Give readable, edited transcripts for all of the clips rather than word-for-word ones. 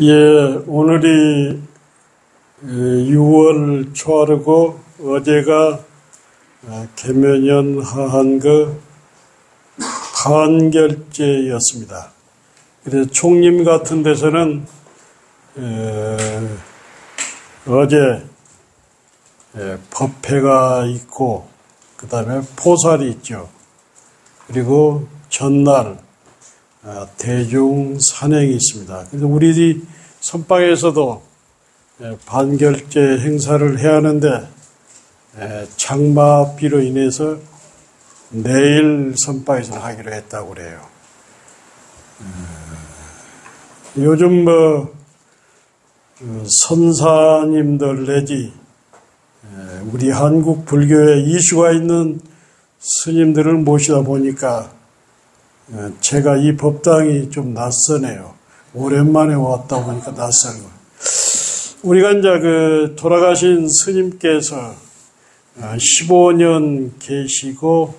예, 오늘이 6월 초하루고 어제가 계면연 하한거 판결제였습니다. 그래서 총림 같은 데서는 어제 법회가 있고 그 다음에 포살이 있죠. 그리고 전날 대중산행이 있습니다. 그래서 우리 선방에서도 판결제 행사를 해야 하는데 장마비로 인해서 내일 선방에서는 하기로 했다고 그래요. 요즘 선사님들 내지 우리 한국 불교에 이슈가 있는 스님들을 모시다 보니까 제가 이 법당이 좀 낯서네요. 오랜만에 왔다 보니까 낯설고. 우리가 이제 돌아가신 스님께서 15년 계시고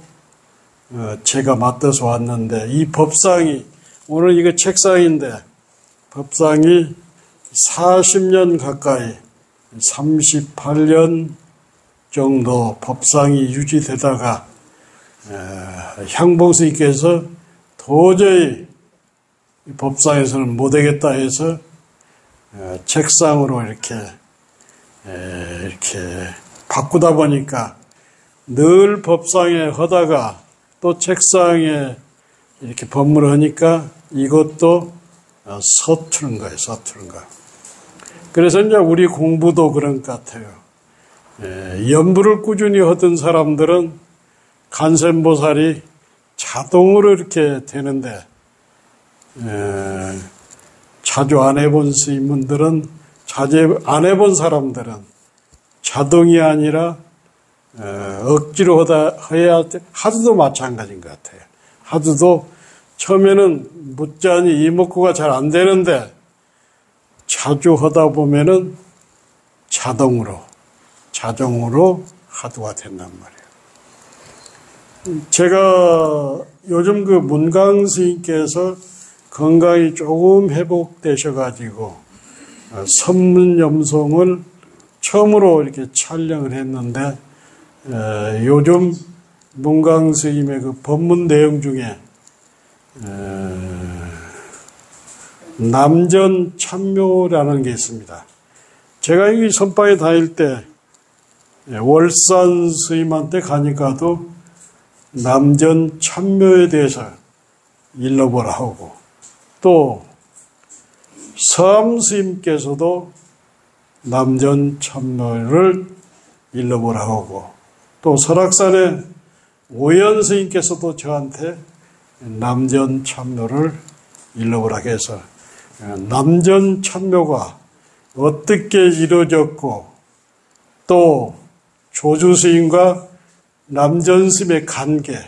제가 맡아서 왔는데 이 법상이 오늘 이거 책상인데 법상이 40년 가까이 38년 정도 법상이 유지되다가 향봉 스님께서 도저히 법상에서는 못하겠다 해서 책상으로 이렇게 바꾸다 보니까 늘 법상에 하다가 또 책상에 이렇게 법문을 하니까 이것도 서투른 거예요, 서투른 거. 그래서 이제 우리 공부도 그런 것 같아요. 연부를 꾸준히 하던 사람들은 간센보살이 자동으로 이렇게 되는데 자주 안 해본 스님들은 자주 안 해본 사람들은 자동이 아니라 억지로 하도도 마찬가지인 것 같아요. 하도도 처음에는 묻자니 이목구가 잘 안 되는데 자주 하다 보면은 자동으로 하도가 된단 말이에요. 제가 요즘 문강 스님께서 건강이 조금 회복되셔가지고 선문염송을 처음으로 이렇게 촬영을 했는데 요즘 문강 스님의 법문 내용 중에 남전 참묘라는 게 있습니다. 제가 이 선방에 다닐 때 월산 스님한테 가니까도 남전 참묘에 대해서 일러보라 하고 또 서암 스님께서도 남전 참묘를 일러보라 하고 또 설악산의 오연 스님께서도 저한테 남전 참묘를 일러보라 해서 남전 참묘가 어떻게 이루어졌고 또 조주 스님과 남전 스님의 관계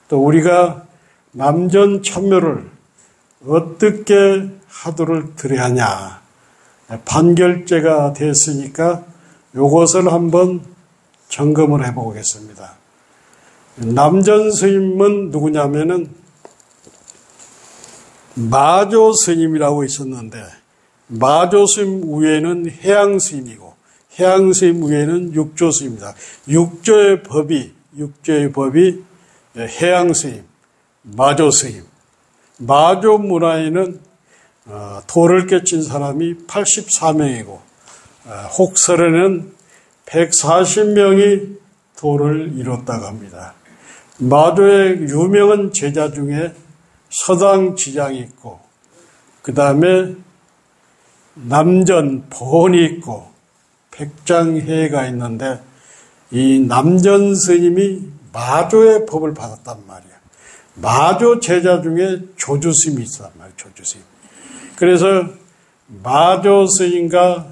또 우리가 남전 참묘를 어떻게 하도를 들어야 하냐 판결제가 됐으니까 이것을 한번 점검을 해보겠습니다. 남전 스님은 누구냐면은 마조 스님이라고 있었는데 마조 스님 위에는 해양 스님이고 해양 스님 위에는 육조 스님입니다. 육조의 법이 해양 스님, 마조 스님. 마조 문화에는 도를 깨친 사람이 84명이고 혹설에는 140명이 도를 이뤘다고 합니다. 마조의 유명한 제자 중에 서당지장이 있고 그 다음에 남전 보원이 있고 백장해가 있는데 이 남전 스님이 마조의 법을 받았단 말이에요. 마조 제자 중에 조주 스님이 있단 말이에요. 조주 스님. 그래서 마조 스님과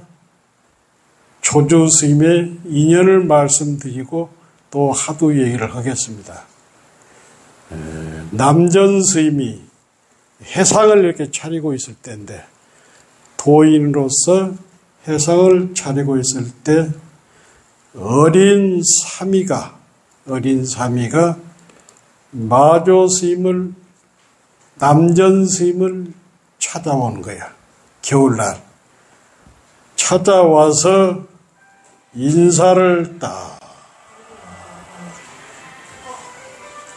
조주 스님의 인연을 말씀드리고 또 하도 얘기를 하겠습니다. 남전 스님이 해상을 이렇게 차리고 있을 때인데 도인으로서 해상을 차리고 있을 때 어린 사미가 마조 스님을 남전 스님을 찾아온 거야. 겨울날 찾아와서 인사를 딱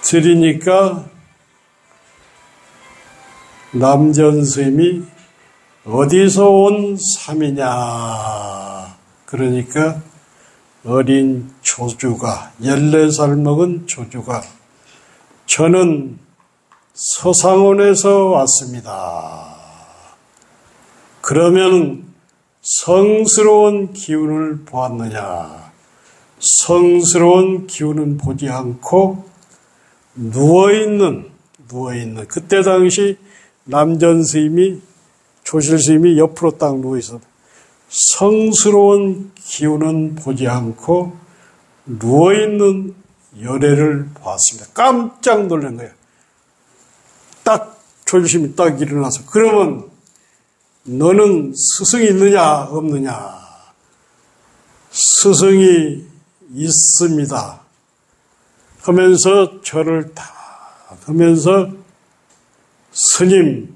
드리니까 남전 스님이 어디서 온 삼이냐 그러니까 어린 조주가 14살 먹은 조주가 저는 서상원에서 왔습니다. 그러면 성스러운 기운을 보았느냐? 성스러운 기운은 보지 않고 누워있는 그때 당시 남전 스님이 조실 스님이 옆으로 딱 누워있어. 성스러운 기운은 보지 않고 누워있는 열애를 보았습니다. 깜짝 놀란 거예요. 딱 조실 스님이 딱 일어나서 그러면 너는 스승이 있느냐 없느냐? 스승이 있습니다. 하면서 저를 다 하면서 스님이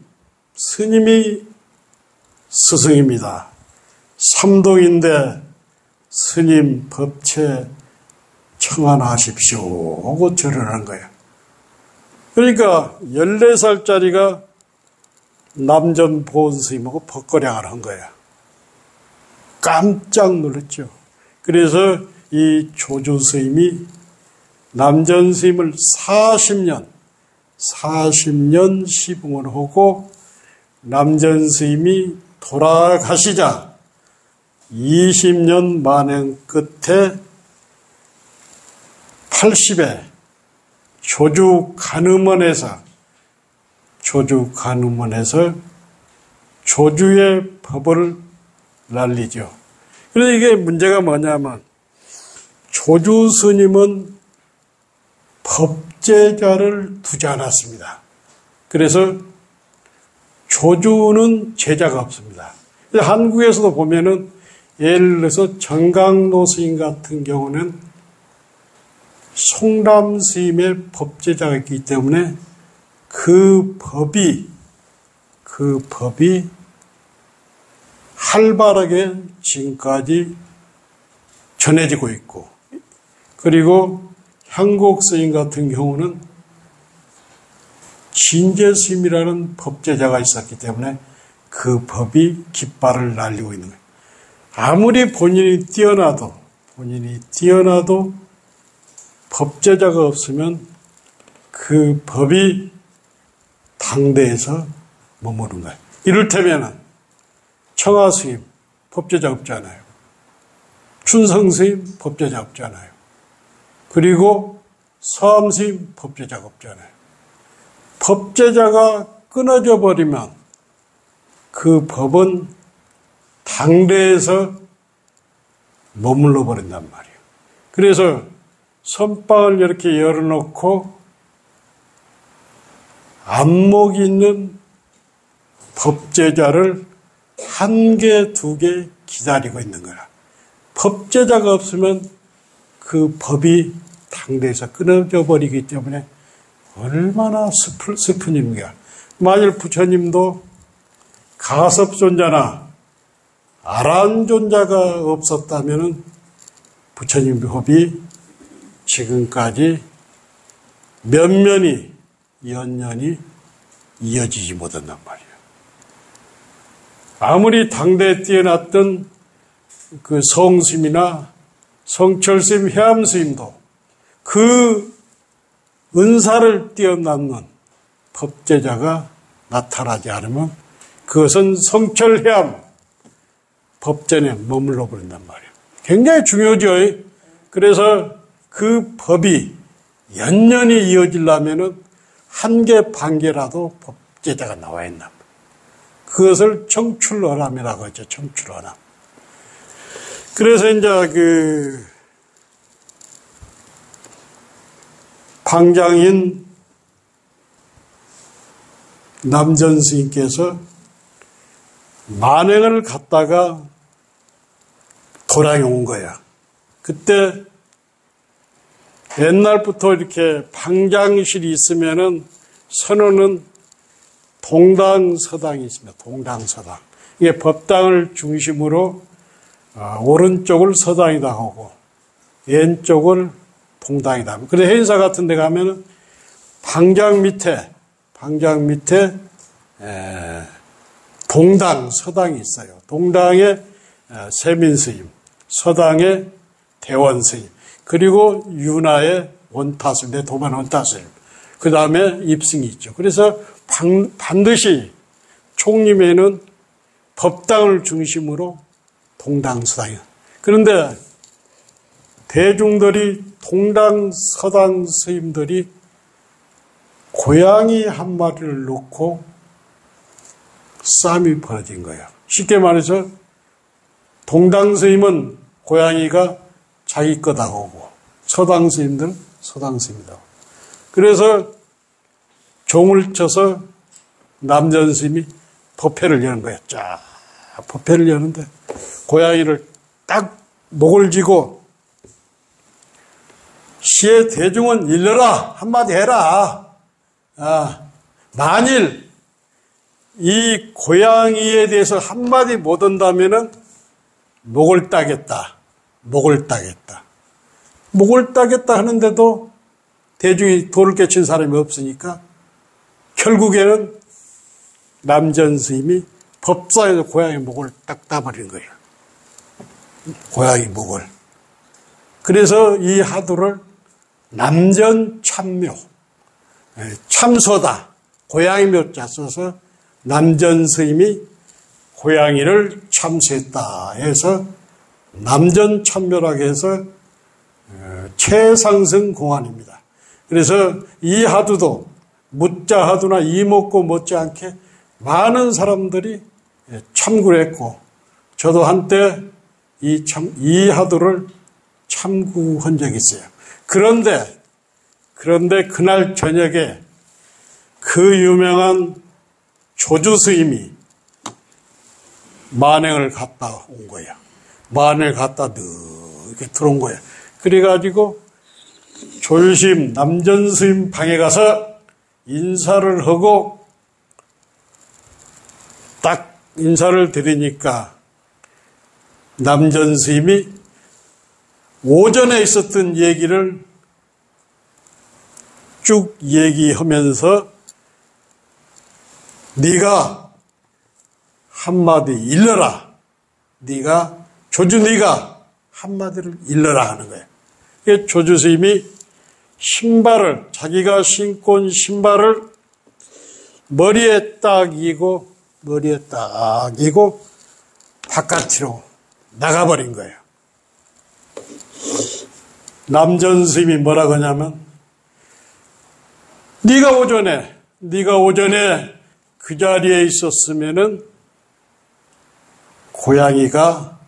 스승입니다. 삼동인데 스님 법체 청안하십시오 하고 절을 한 거예요. 그러니까 14살짜리가 남전 보은스님하고 법거량을 한 거예요. 깜짝 놀랐죠. 그래서 이 조주스님이 남전 스님을 40년 시봉을 하고 남전 스님이 돌아가시자 20년 만행 끝에 80에 조주 간음원에서 조주의 법을 날리죠. 그런데 이게 문제가 뭐냐면 조주 스님은 법제자를 두지 않았습니다. 그래서 조주는 제자가 없습니다. 한국에서도 보면은 예를 들어서 정강로 스님 같은 경우는 송람 스님의 법제자가 있기 때문에 그 법이 활발하게 지금까지 전해지고 있고, 그리고 향곡 스님 같은 경우는 진제 스님이라는 법제자가 있었기 때문에 그 법이 깃발을 날리고 있는 거예요. 아무리 본인이 뛰어나도 법제자가 없으면 그 법이 당대에서 머무는 거예요. 이를테면 청하 스님 법제자 없잖아요. 춘성 스님 법제자 없잖아요. 그리고 서암 스님 법제자가 없잖아요. 법제자가 끊어져 버리면 그 법은 당대에서 머물러 버린단 말이에요. 그래서 선방을 이렇게 열어놓고 안목이 있는 법제자를 한 개, 두 개 기다리고 있는 거야. 법제자가 없으면 그 법이 당대에서 끊어져 버리기 때문에 얼마나 슬픈 일인가. 만일 부처님도 가섭존자나 아란존자가 없었다면 부처님 법이 지금까지 연년이 이어지지 못한단 말이에요. 아무리 당대에 뛰어났던 그 성스님이나 성철스님, 해암스님도 그 은사를 뛰어넘는 법제자가 나타나지 않으면 그것은 성철해암 법전에 머물러 버린단 말이에요. 굉장히 중요하죠. 그래서 그 법이 연년이 이어지려면은 한 개, 반 개라도 법제자가 나와야 한단 말이에요. 그것을 청출어람이라고 하죠. 청출어람. 그래서 이제 방장인 남전 스님께서 만행을 갔다가 도량에 온 거야. 그때 옛날부터 이렇게 방장실이 있으면은 선원은 동당서당이 있습니다. 동당서당. 이게 법당을 중심으로 오른쪽을 서당이다 하고 왼쪽을 동당이다. 그래서 행사 같은 데 가면은 방장 밑에 동당, 서당이 있어요. 동당에 세민스님, 서당에 대원스님, 그리고 윤하의 원타스님, 도만 원타스님, 그 다음에 입승이 있죠. 그래서 반드시 총림회는 법당을 중심으로 동당, 서당이에요. 그런데 대중들이 동당, 서당 스님들이 고양이 한 마리를 놓고 싸움이 벌어진 거예요. 쉽게 말해서 동당 스님은 고양이가 자기 거다 오고 서당 스님들은 서당 스님이다 오고. 그래서 종을 쳐서 남전 스님이 법회를 여는 거예요. 쫙 법회를 여는데 고양이를 딱 목을 쥐고 시의 대중은 일러라 한마디 해라. 만일 이 고양이에 대해서 한마디 못 한다면은 목을 따겠다. 목을 따겠다. 목을 따겠다 하는데도 대중이 돌을 깨친 사람이 없으니까 결국에는 남전 스님이 법사에서 고양이 목을 딱 따버린 거예요. 고양이 목을. 그래서 이 하두를 남전 참묘, 참소다, 고양이 묘자 써서 남전 스님이 고양이를 참수했다 해서 남전 참묘라고 해서 최상승 공안입니다. 그래서 이 하두도 무자 하두나 이목고 못지않게 많은 사람들이 참구를 했고 저도 한때 이 하두를 참구한 적이 있어요. 그런데 그날 저녁에 그 유명한 조주 스님이 만행을 갔다 온 거야. 만행을 갔다 이렇게 들어온 거야. 그래가지고 조유심 남전 스님 방에 가서 인사를 하고 딱 인사를 드리니까 남전 스님이 오전에 있었던 얘기를 쭉 얘기하면서 네가 한마디 일러라. 네가 한마디를 일러라 하는 거예요. 조주 스님이 자기가 신고 온 신발을 머리에 딱 이고 바깥으로 나가버린 거예요. 남전 스님이 뭐라고 하냐면 네가 오전에 그 자리에 있었으면은 고양이가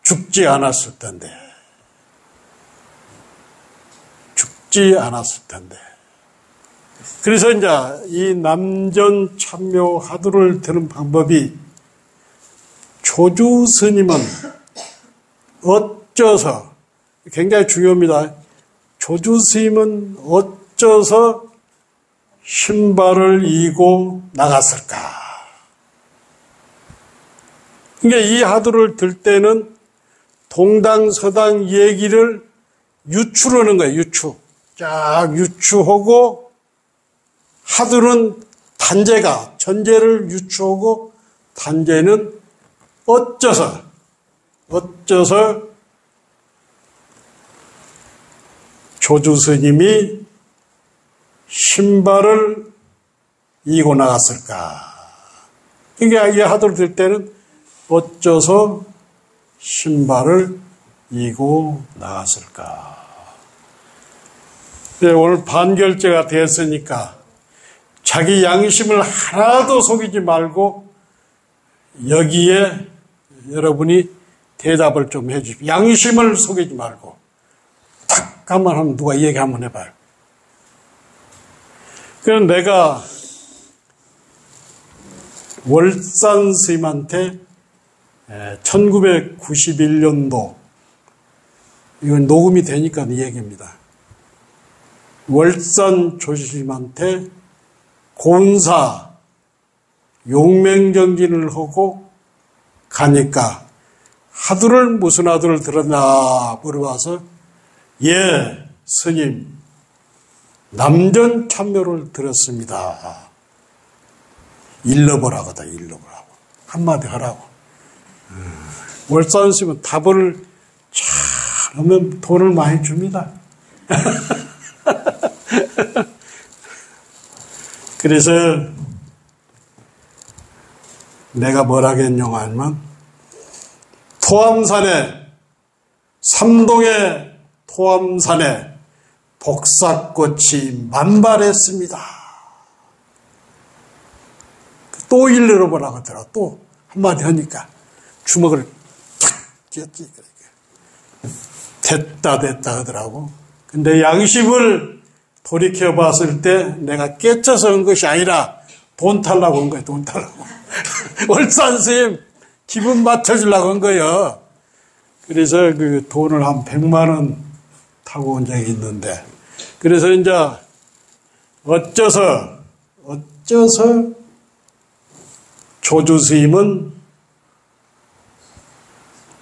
죽지 않았을 텐데. 그래서 이제 이 남전 참묘 하두를 드는 방법이 조주 스님은 어쩌서 굉장히 중요합니다. 조주 스님은 어쩌서 신발을 이고 나갔을까? 그러니까 이 하두를 들 때는 동당 서당 얘기를 유추하는 거예요. 쫙 유추하고 하두는 전제를 유추하고 단제는 어쩌서 조주 스님이 신발을 이고 나갔을까? 그러니까 이 하두를 들 때는 어쩌서 신발을 이고 나갔을까? 오늘 반결제가 됐으니까 자기 양심을 하나도 속이지 말고 여기에 여러분이 대답을 좀 해 주십시오. 양심을 속이지 말고 딱 한번 하면 누가 얘기 한번 해봐요. 그럼 내가 월산 스님한테 1991년도 이건 녹음이 되니까 이 얘기입니다. 월산 조주스님한테 공사 용맹정진을 하고 가니까 하두를 무슨 하두를 들었나 물어봐서 예 스님 남전 참묘를 들었습니다. 일러보라고다. 일러보라고. 한마디 하라고. 월산스님은 답을 잘하면 돈을 많이 줍니다. 그래서 내가 뭐라겠냐고 하면 토암산에 삼동의 토암산에 복사꽃이 만발했습니다. 또 일러보라고 하더라. 또 한마디 하니까 주먹을 탁 쥐었지. 됐다 하더라고. 근데 양심을 돌이켜 봤을 때 내가 깨쳐서 한 것이 아니라 돈 달라고 한 거야. 돈 달라고. 월산 스님 기분 맞춰주려고 한 거예요. 그래서 그 돈을 한 100만 원 타고 온 적이 있는데 그래서 이제 어째서 조주 스님은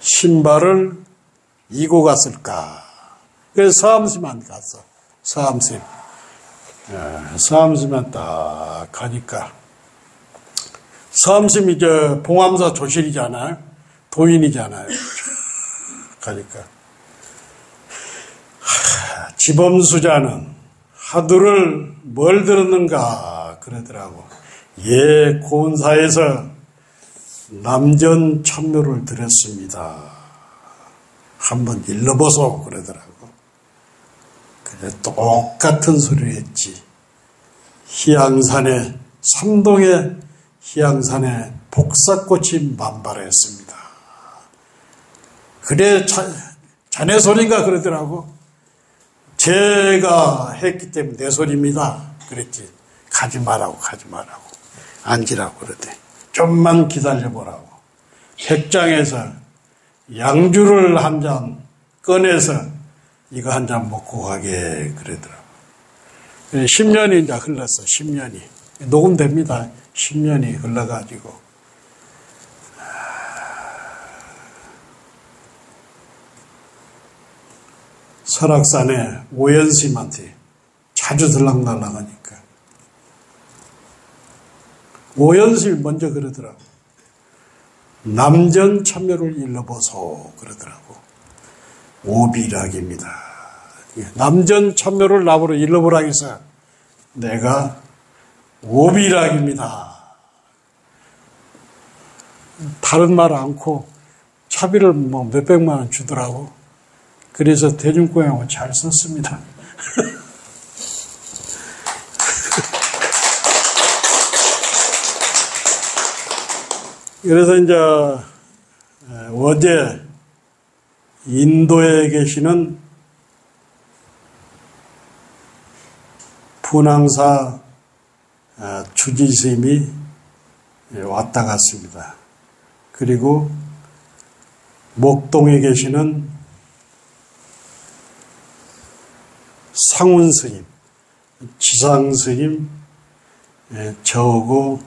신발을 이고 갔을까? 그래서 서암스님한테 갔어. 서암스님. 서암스님한테 딱 가니까 서암스님이 저 봉암사 조실이잖아요. 도인이잖아요. 가니까 지범수자는 하두를 뭘 들었는가 그러더라고. 예, 고은사에서 남전 참묘를 들었습니다. 한번 일러보소 그러더라고. 그래 똑같은 소리를 했지. 희양산에 삼동의 희양산에 복사꽃이 만발했습니다. 그래 자네 소리인가 그러더라고. 제가 했기 때문에 내 소리입니다. 그랬지. 가지 말라고 앉으라고 그러대. 좀만 기다려보라고. 백장에서 양주를 한 잔 꺼내서 이거 한 잔 먹고 가게 그러더라고. 10년이 이제 흘렀어. 10년이. 녹음됩니다. 10년이 흘러가지고. 설악산에 오연스님한테 자주 들락날락하니까 오연스님이 먼저 그러더라고. 남전 참묘를 일러보소 그러더라고. 오비락입니다. 남전 참묘를 나보러 일러보라고 해서 내가 오비락입니다. 다른 말 않고 차비를 뭐 몇백만 원 주더라고. 그래서 대중공양을 잘 썼습니다. 그래서 이제 어제 인도에 계시는 분황사 주지스님이 왔다 갔습니다. 그리고 목동에 계시는 상운스님, 지상스님, 저하고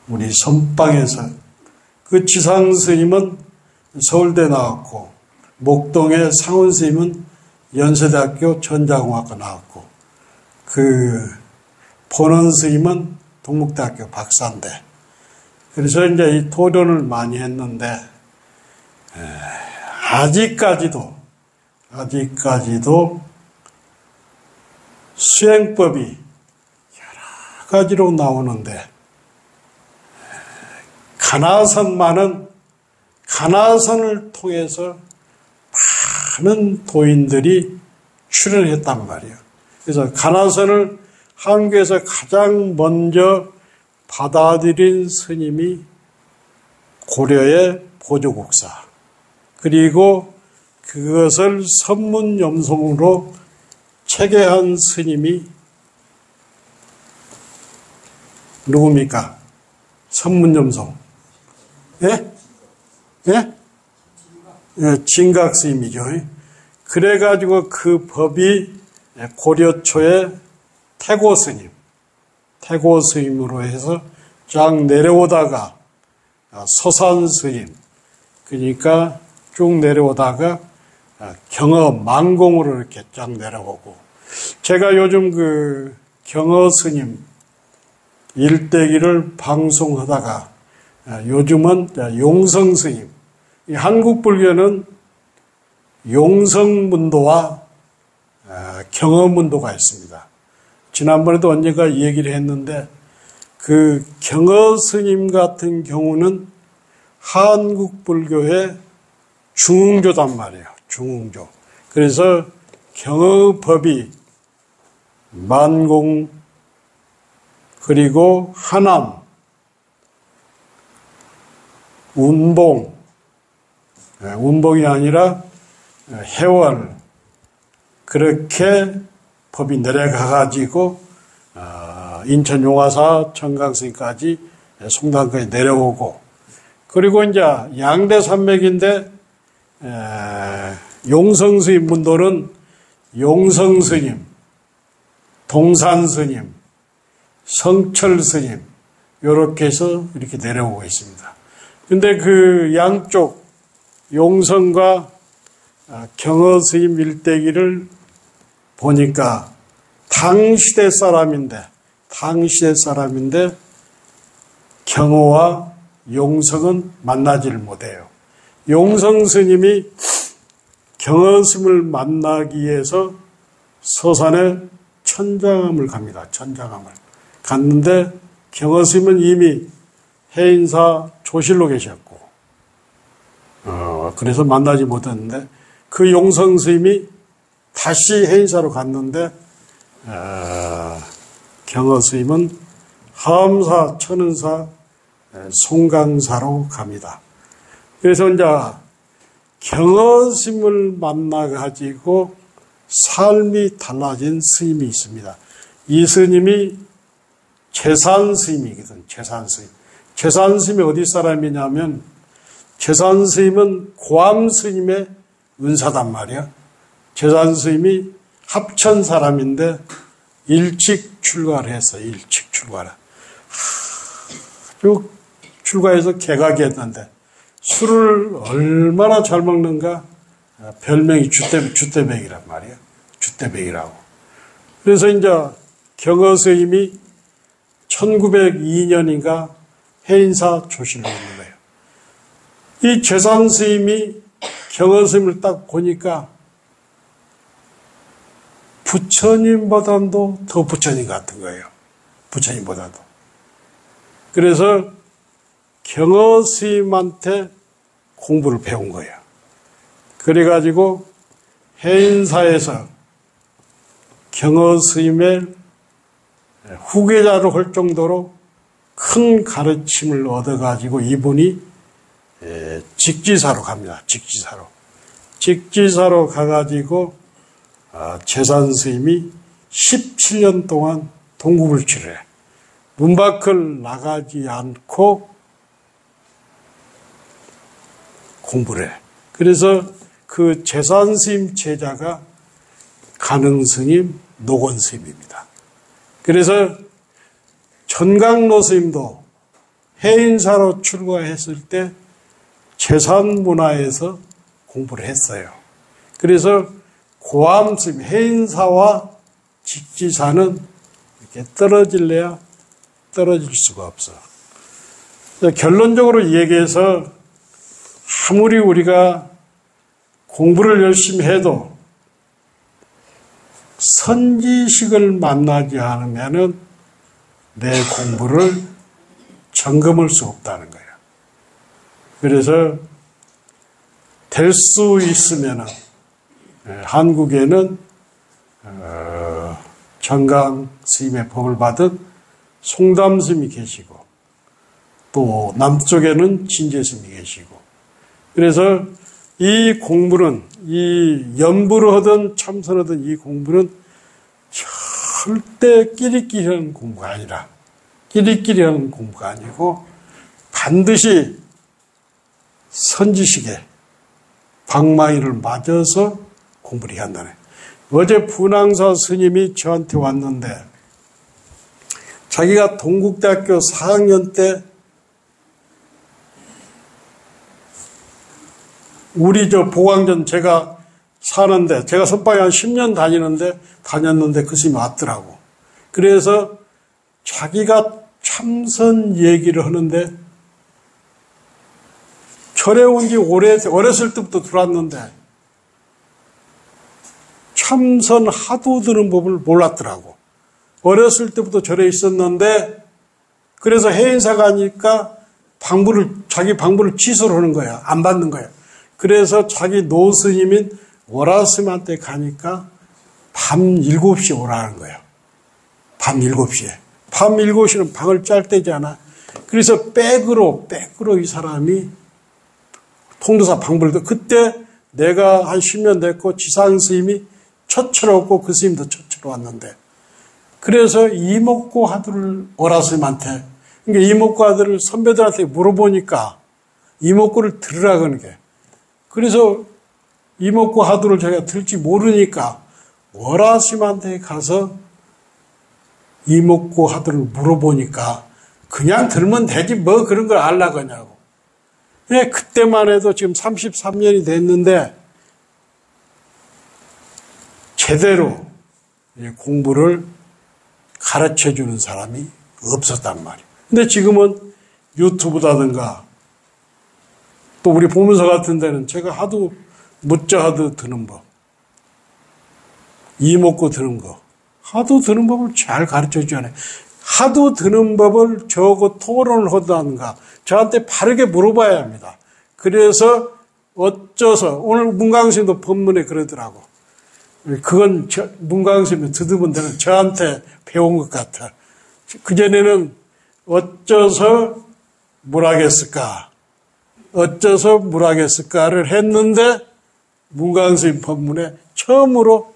우리 선방에서 그 지상스님은 서울대 나왔고 목동의 상운스님은 연세대학교 전자공학과 나왔고 그 본원스님은 동국대학교 박사인데 그래서 이제 이 토론을 많이 했는데 아직까지도 수행법이 여러 가지로 나오는데 가나선을 통해서 많은 도인들이 출연했단 말이에요. 그래서 가나선을 한국에서 가장 먼저 받아들인 스님이 고려의 보조국사 그리고 그것을 선문염송으로 체계한 스님이 누굽니까? 선문염송. 예? 예? 예, 진각 스님이죠. 그래가지고 그 법이 고려 초에 태고 스님으로 해서 쫙 내려오다가 서산 스님, 그러니까 쭉 내려오다가 경어 만공으로 이렇게 쫙 내려오고, 제가 요즘 그 경어 스님 일대기를 방송하다가 요즘은 용성 스님, 한국 불교는 용성문도와 경어문도가 있습니다. 지난번에도 언젠가 이 얘기를 했는데, 그 경어 스님 같은 경우는 한국 불교의 중흥조단 말이에요. 중흥조. 그래서 경어법이 만공, 그리고 하남, 운봉, 운봉이 아니라 해월, 그렇게 법이 내려가가지고 인천 용화사 청강스님까지 송단까지 내려오고, 그리고 이제 양대산맥인데 용성스님 문도는 용성스님, 동산스님, 성철스님 이렇게 해서 이렇게 내려오고 있습니다. 근데 그 양쪽 용성과 경어스님 일대기를 보니까 당시대 사람인데 경어와 용성은 만나지를 못해요. 용성 스님이 경어 스님을 만나기 위해서 서산에 천장암을 갑니다. 천장암을 갔는데 경어 스님은 이미 해인사 조실로 계셨고, 그래서 만나지 못했는데, 그 용성 스님이 다시 해인사로 갔는데 경어 스님은 하엄사, 천은사, 송강사로 갑니다. 그래서 이제 경어 스님을 만나가지고 삶이 달라진 스님이 있습니다. 이 스님이 재산 스님이거든. 재산 스님. 재산 스님이 어디 사람이냐면, 재산 스님은 고암 스님의 은사단 말이야. 재산 스님이 합천 사람인데 일찍 출가를 했어. 일찍 출가를. 아주 출가해서 개가게 했는데 술을 얼마나 잘 먹는가. 별명이 주대백이란 말이야. 주대백이라고. 그래서 이제 경어 스님이 1902년인가 해인사 조실로 있는 거예요. 이 재산 스님이 경어 스님을 딱 보니까 부처님보다도 더 부처님 같은 거예요. 부처님보다도. 그래서 경어 스님한테 공부를 배운 거예요. 그래가지고 해인사에서 경어 스님의 후계자로 할 정도로 큰 가르침을 얻어가지고 이분이 직지사로 갑니다. 직지사로 가가지고 재산 스님이 17년 동안 동구불출을 해. 문 밖을 나가지 않고 공부를 해. 그래서 그 재산 스님 제자가 가능 스님, 노건 스님입니다. 그래서 전강로 스님도 해인사로 출가했을 때 재산 문화에서 공부를 했어요. 그래서 고암 스님, 해인사와 직지사는 이렇게 떨어질래야 떨어질 수가 없어. 결론적으로 얘기해서 아무리 우리가 공부를 열심히 해도 선지식을 만나지 않으면은 내 공부를 점검할 수 없다는 거예요. 그래서 될 수 있으면은 한국에는 정강 스님의 법을 받은 송담 스님이 계시고, 또 남쪽에는 진제 스님이 계시고, 그래서 이 공부는, 이 연부를 하든 참선하든 이 공부는 절대 끼리끼리 하는 공부가 아니라, 끼리끼리 하는 공부가 아니고 반드시 선지식에 방망이를 맞아서 공부를 해야 한다네. 어제 분황사 스님이 저한테 왔는데 자기가 동국대학교 4학년 때 우리 보광전 제가 사는데, 제가 선방에 한 10년 다녔는데 그 스님이 왔더라고. 그래서 자기가 참선 얘기를 하는데, 절에 온 지 어렸을 때부터 들어왔는데, 참선 하도 드는 법을 몰랐더라고. 어렸을 때부터 절에 있었는데, 그래서 해인사 가니까 자기 방부를 취소를 하는 거야. 안 받는 거야. 그래서 자기 노스님인 오라스님한테 가니까 밤 7시에 오라는 거예요. 밤 7시에. 밤 7시는 방을 짤 때잖아. 그래서 백으로 이 사람이 통도사 방부를, 그때 내가 한 10년 됐고 지상 스님이 처처로 왔고 그 스님도 처처로 왔는데, 그래서 이목고 하두를 오라스님한테, 그러니까 이목고 하두를 선배들한테 물어보니까 이목고를 들으라 그러는 게, 그래서 이목고 하두를 제가 들지 모르니까 오라스님한테 가서 이목고 하두를 물어보니까 그냥 들으면 되지 뭐 그런 걸 알라 그냐고. 그때만 해도 지금 33년이 됐는데 제대로 공부를 가르쳐주는 사람이 없었단 말이에요. 근데 지금은 유튜브라든가 또 우리 보문서 같은 데는 제가 하도 묻자 하도 드는 법, 이목고 드는 거, 하도 드는 법을 잘 가르쳐주잖아요. 하도 드는 법을 저하고 토론을 하든가 저한테 바르게 물어봐야 합니다. 그래서 어쩌서 오늘 문광스님도 법문에 그러더라고. 그건 문광스님이 듣으면 되는 저한테 배운 것 같아. 그전에는 어쩌서 뭘 하겠을까를 했는데 문광스님 법문에 처음으로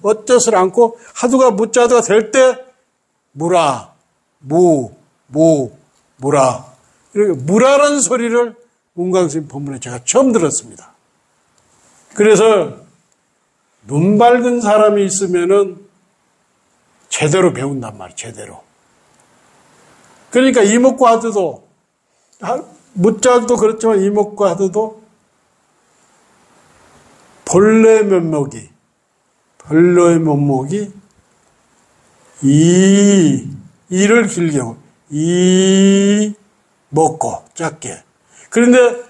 어쩌서를 않고 하두가 무자두가 될 때 무라 이렇게 무라라는 소리를 문광스님 법문에 제가 처음 들었습니다. 그래서 눈 밝은 사람이 있으면은 제대로 배운단 말이에요. 제대로. 그러니까 이목고 하두도 무자도 그렇지만 이목고 하두도 본래 면목이 이를 길게 하고 먹고 작게. 그런데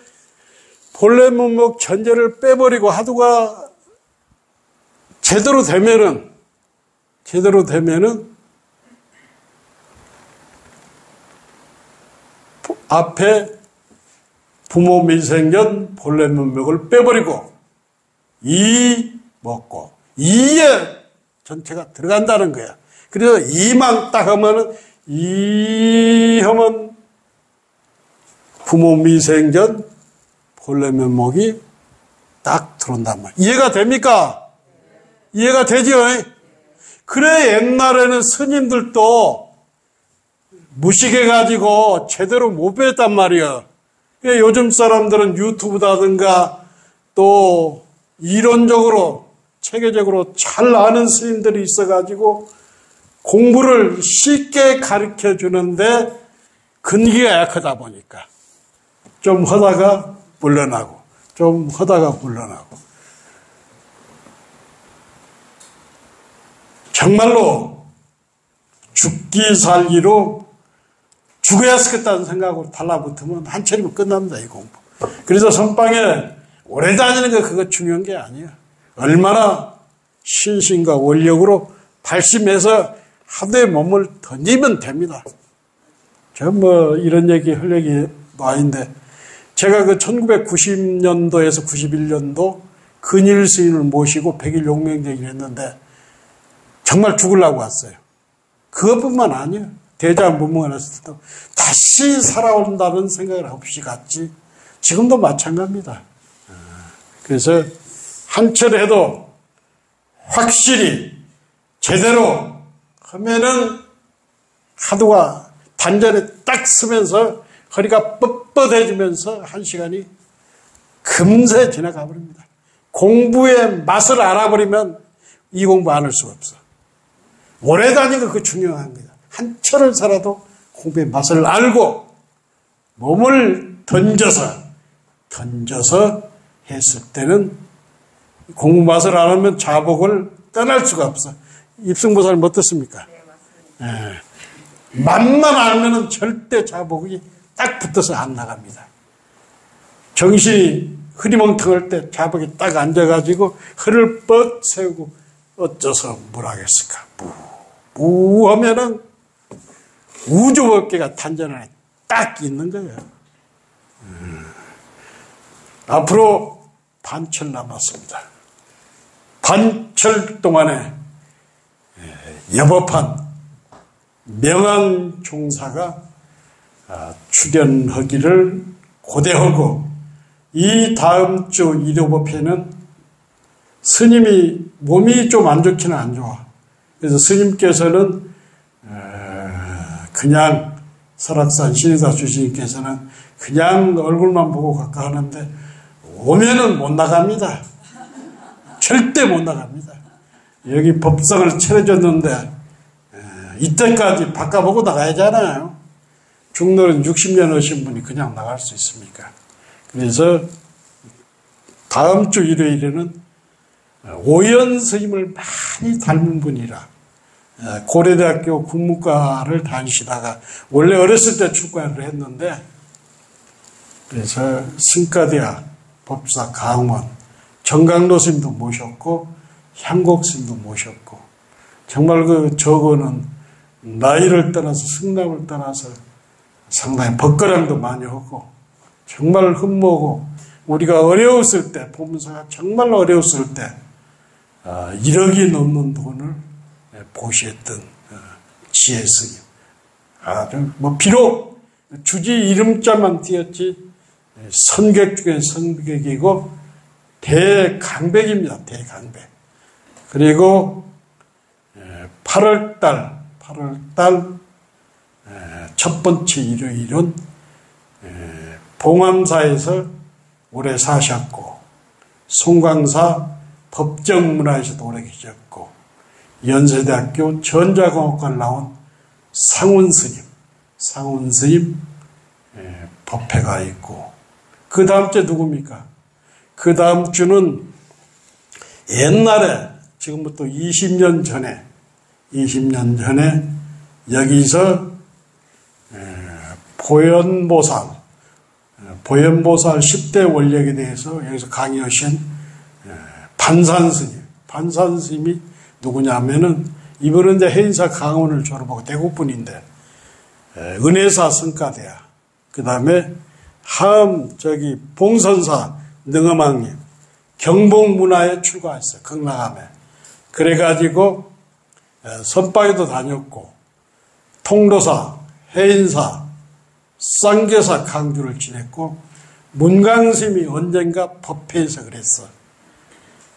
본래 면목 전제를 빼버리고 하두가 제대로 되면은 앞에 부모 미생년 본래 면목을 빼버리고 먹고 이에 전체가 들어간다는 거야. 그래서 이만 딱 하면은 하면 부모 미생전 본래 면목이 딱 들어온단 말이야. 이해가 됩니까? 이해가 되죠? 그래 옛날에는 스님들도 무식해가지고 제대로 못 배웠단 말이야. 요즘 사람들은 유튜브라든가 또 이론적으로 체계적으로 잘 아는 스님들이 있어가지고 공부를 쉽게 가르쳐 주는데 근기가 약하다 보니까 좀 하다가 물러나고 정말로 죽기 살기로 죽어야 쓰겠다는 생각으로 달라붙으면 한철이면 끝납니다, 이 공부. 그래서 선방에 오래 다니는 거 그거 중요한 게 아니에요. 얼마나 신심과 원력으로 발심해서 하도에 몸을 던지면 됩니다. 저 이런 얘기 할 얘기 아닌데 제가 그 1990년도에서 91년도 근일 스님을 모시고 100일 용맹제기를 했는데 정말 죽으려고 왔어요. 그것뿐만 아니에요. 대장문문을 했을 때 다시 살아온다는 생각을 없이 갔지. 지금도 마찬가지입니다. 그래서 한철해도 확실히 제대로 하면은 하두가 단전에 딱 서면서 허리가 뻣뻣해지면서 한 시간이 금세 지나가 버립니다. 공부의 맛을 알아버리면 이 공부 안 할 수가 없어. 오래 다니는 거 그거 중요한 거야. 한 철을 살아도 공부의 맛을 알고 몸을 던져서 했을 때는 공부 맛을 알면 자복을 떠날 수가 없어. 입승보살 어떻습니까? 네, 맞습니다. 맛만 알면은 절대 자복이 딱 붙어서 안 나갑니다. 정신이 흐리멍텅할 때 자복이 딱 앉아가지고 허를 뻗 세우고 어째서 뭘 하겠을까? 무 하면은 우주법계가 탄전 안에 딱 있는 거예요. 앞으로 반철 남았습니다. 반철 동안에 여법한 명한 종사가 출연하기를 고대하고, 이 다음 주 일요법회는 스님이 몸이 좀 안 좋기는 안 좋아. 그래서 스님께서는 그냥 설악산 신의사 주시님께서는 그냥 얼굴만 보고 갈까 하는데 오면은 못 나갑니다. 절대 못 나갑니다. 여기 법상을 차려줬는데 이때까지 바꿔보고 나가야잖아요. 중노는 60년 하신 분이 그냥 나갈 수 있습니까? 그래서 다음 주 일요일에는 오연 스님을 많이 닮은 분이라 고려대학교 국문과를 다니시다가 원래 어렸을 때 출가를 했는데, 그래서 승가대학, 법사 강원, 정강로 스님도 모셨고 향곡 스님도 모셨고, 정말 저거는 나이를 떠나서 승남을 떠나서 상당히 법거량도 많이 하고 정말 흠모고, 우리가 어려웠을 때, 보문사가 정말 어려웠을 때 1억이 넘는 돈을 보시했던 지혜 스님. 아주 비록 주지 이름자만 띄었지 선객 중에 선객이고 대강백입니다. 대강백. 그리고 8월달 첫 번째 일요일은 봉암사에서 오래 사셨고, 송광사 법정문화에서도 오래 계셨고, 연세대학교 전자공학과를 나온 상훈 스님 법회가 있고, 그 다음 주 누굽니까? 그 다음 주는 옛날에, 지금부터 20년 전에 여기서 보현보살 10대 원력에 대해서 여기서 강의하신 반산 스님이 누구냐면은, 이분은 이제 해인사 강원을 졸업하고 대구분인데, 은혜사 성가대야. 그 다음에 봉선사 능엄왕님, 경복문화에 출가했어요. 극락암에. 그래가지고, 선방에도 다녔고, 통도사, 해인사, 쌍계사 강주를 지냈고, 문강스님이 언젠가 법회에서 그랬어.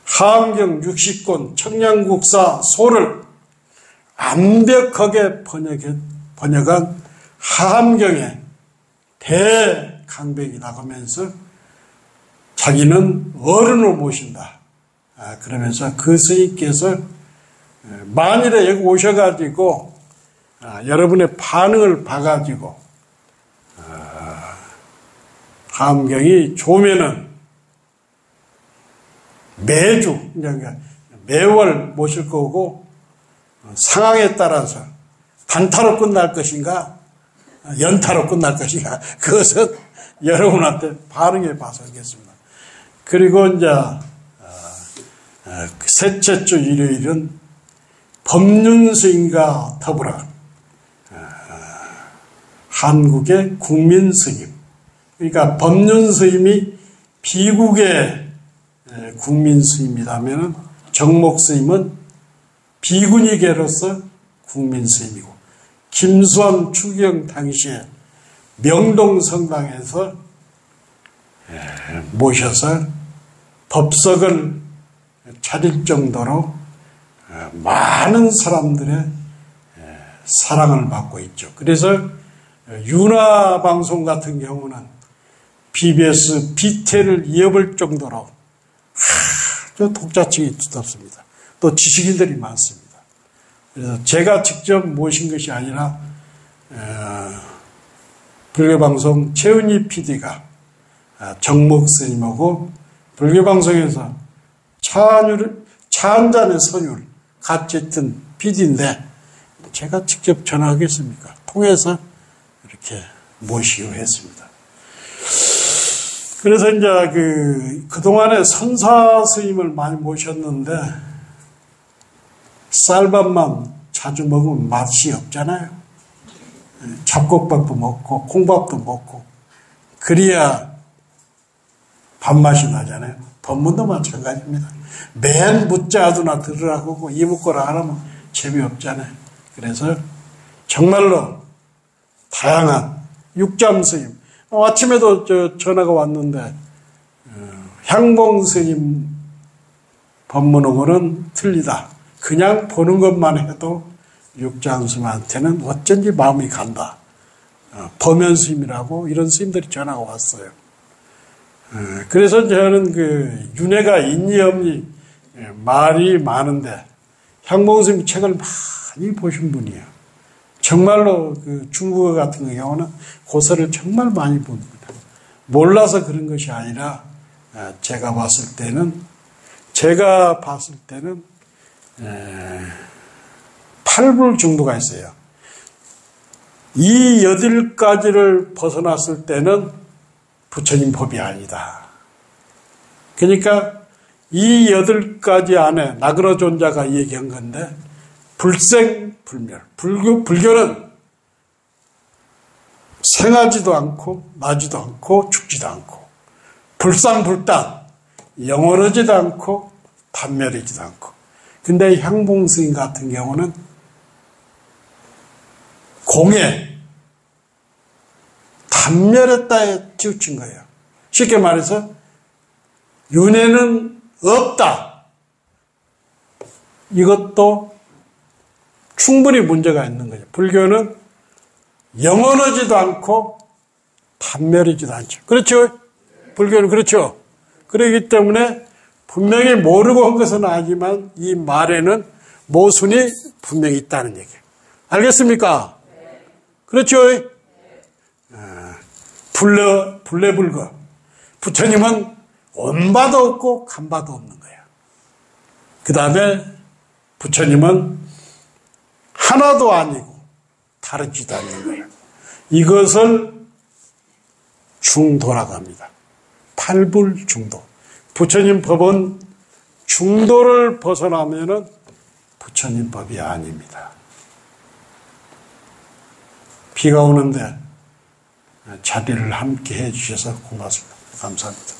하암경 60권 청량국사 소를 완벽하게 번역한 하암경의 대강백이라고 하면서 자기는 어른을 모신다. 그러면서 그 스님께서 만일에 여기 오셔가지고 여러분의 반응을 봐가지고 하암경이 좋으면은 매월 모실 거고, 상황에 따라서 단타로 끝날 것인가 연타로 끝날 것인가, 그것은 여러분한테 반응해 봐서 하겠습니다. 그리고 이제 셋째 주 일요일은 법륜스님과 더불어 한국의 국민스님, 그러니까 법륜스님이 비국의 국민스님이라면 정목스님은 비군이계로서 국민스님이고, 김수암 추경 당시에 명동성당에서 모셔서 법석을 차릴 정도로 많은 사람들의 사랑을 받고 있죠. 그래서 윤화방송 같은 경우는 BBS 비태를 이어볼 정도로 독자층이 두텁습니다. 또 지식인들이 많습니다. 그래서 제가 직접 모신 것이 아니라 불교방송 최은희 PD가 정목 스님하고 불교방송에서 차 한 잔의 선율 같이 했던 PD인데 제가 직접 전화하겠습니까? 통해서 이렇게 모시고 했습니다. 그래서 이제 그동안에 선사 스님을 많이 모셨는데 쌀밥만 자주 먹으면 맛이 없잖아요. 잡곡밥도 먹고 콩밥도 먹고 그래야 밥맛이 나잖아요. 법문도 마찬가지입니다. 맨 묻자두나 들으라고 이묻거라 하면 재미없잖아요. 그래서 정말로 다양한 육잠 스님, 아침에도 전화가 왔는데 향봉 스님 법문하고는 틀리다. 그냥 보는 것만 해도 육잠 스님한테는 어쩐지 마음이 간다. 범연 스님이라고 이런 스님들이 전화가 왔어요. 그래서 저는 윤회가 있니 없니 말이 많은데 향봉 스님 책을 많이 보신 분이에요. 정말로 중국어 같은 경우는 고서를 정말 많이 봅니다. 몰라서 그런 것이 아니라 제가 봤을 때는 팔불 중도가 있어요. 이 8가지를 벗어났을 때는 부처님 법이 아니다. 그러니까 이 8가지 안에 나그네존자가 얘기한 건데 불생불멸. 불교는 생하지도 않고 나지도 않고 죽지도 않고 불상불단 영원하지도 않고 단멸하지도 않고. 근데 향봉 스님 같은 경우는 공에 단멸했다에 치우친 거예요. 쉽게 말해서 윤회는 없다. 이것도 충분히 문제가 있는 거죠. 불교는 영원하지도 않고 단멸하지도 않죠. 그렇죠? 불교는 그렇죠. 그렇기 때문에 분명히 모르고 한 것은 아니지만 이 말에는 모순이 분명히 있다는 얘기예요. 알겠습니까? 그렇죠? 불례불거. 부처님은 온바도 없고 간바도 없는 거예요. 그 다음에 부처님은 하나도 아니고 다르지도 않는 거예요. 이것을 중도라고 합니다. 팔불중도. 부처님 법은 중도를 벗어나면은 부처님 법이 아닙니다. 비가 오는데 자리를 함께 해주셔서 고맙습니다. 감사합니다.